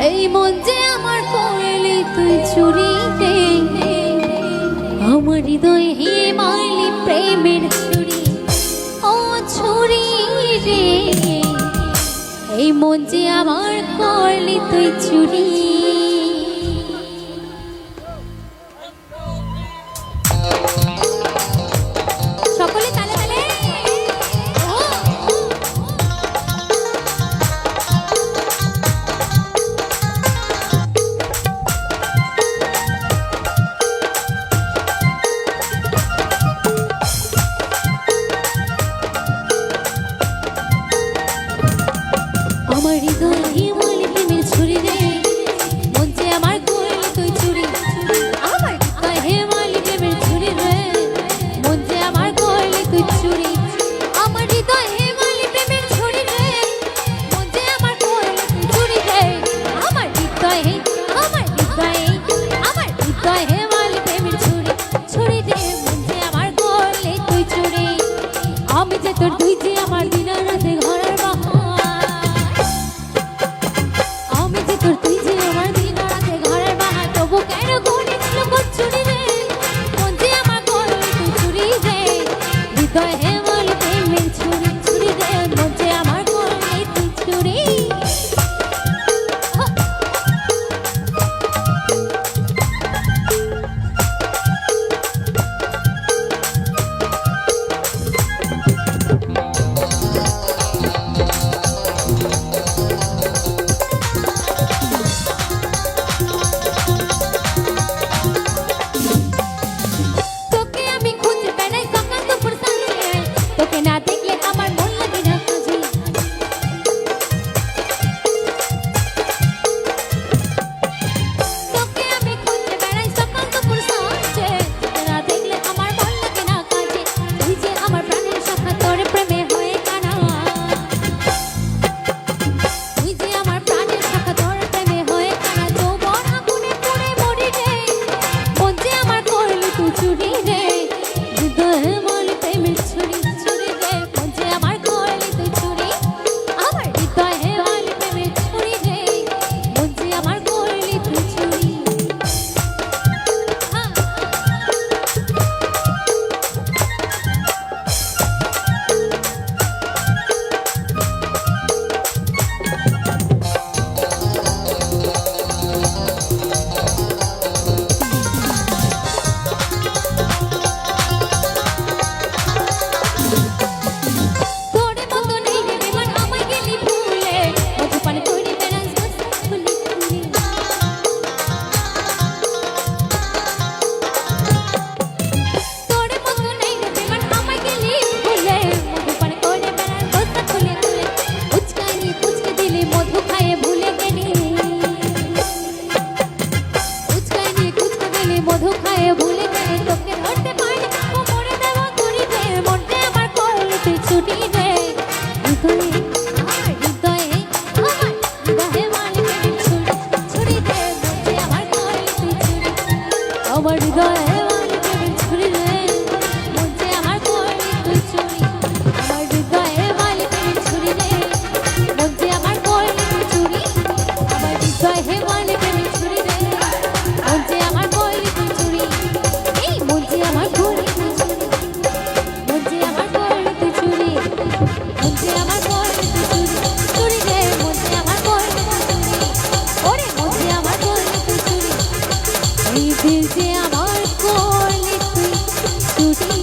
এই মন যে আমার করলি তুই চুরি রে, আমার হৃদয়ে হিমালি প্রেমের ছুরি, ও ছুরি রে। এই মন যে আমার করলি তুই চুরি। সকলে তালে তালে আমার হৃদয় হিমালি প্রেমের ছুরি রে, মন যে আমার করলি তুই চুরি। আমার হৃদয় হিমালি প্রেমের ছুরি রে, মন যে আমার করলি তুই চুরি। আমার হৃদয় হিমালি প্রেমের ছুরি রে, মন যে আমার করলি তুই চুরি রে। আমার হৃদয় হিমালি প্রেমের ছুরি, ছুরি রে, মন যে আমার করলি তুই চুরি। আমি যে তোর তুই যে আমার দিনের রাতে ঘরের বাহার, আমি যে তোর তুই যে আমার দিনের রাতে ঘরের বাহার, তবু কেন করেছিল চুরি রে, মন যে আমার করলি তুই চুরি রে। হৃদয় হেমালি প্রেমের ছুরি, ছুরি রে, মন যে আমার করলি তুই চুরি। তোকে আমি খুঁজে বেড়াই সকাল দুপুর সাঁঝে, তোকে না দেখলে আমার মন লাগে না কাজে। তোকে আমি খুঁজে বেড়াই সকাল দুপুর সাঁঝে, তোকে না দেখলে আমার মন লাগে না কাজে। তুই যে আমার প্রাণের শাখা, তোর প্রেমে হয়ে কানা। তুই যে আমার প্রাণের শাখা, তোর প্রেমে হয়ে কানা। যৌবন আগুনে পুড়ে মরি রে, মন যে আমার করলি তুই চুরি রে। হৃদয় হেমালি প্রেমের ছুরি, ছুরি রে, মন যে আমার করলি তুই চুরি। আমার হৃদয় হেমালি প্রেমের ছুরি রে, মন যে আমার করলি তুই চুরি। তোর মতো নেই রে বেমান, আমায় গেলি ভুলে, মধুপান করে বেড়াস বসে খুলে খুলে। তোর মতো নেই রে বেমান, আমায় গেলি ভুলে, মধুপান করে বেড়াস বসে খুলে খুলে। উচকানি কুচকে দিলে মধু খায়ে ভুলে গেলি, উচকানি কুচকে দিলে মধু খায়ে ভুলে গেলি। তোকে ধরতে পারলে মরে দেওয়া করি রে, মনটা আমার করলি তুই ছুটি রে। হৃদয়ে আমার হৃদয়ে মালি প্রেমের ছুরি, ছুরি রে, মন যে আমার করলি তুই চুরি। আমার হৃদয়ে মালি প্রেমের ছুরি রে, মন যে আমার করলি তুই চুরি। আমার হৃদয়ে মালি প্রেমের ছুরি রে, মন যে আমার করলি তুই চুরি। আমার হৃদয়ে মালি প্রেমের ছুরি রে, মন যে আমার করলি তুই চুরি। এই মন যে আমার করলি তুই চুরি, মন যে আমার করলি তুই চুরি, মন যে আমার করলি তুই চুরি, চুরি রে, মন যে আমার করলি তুই চুরি। ওরে মন যে আমার করলি তুই চুরি, এই দিল যে আমার করলি তুই চুরি।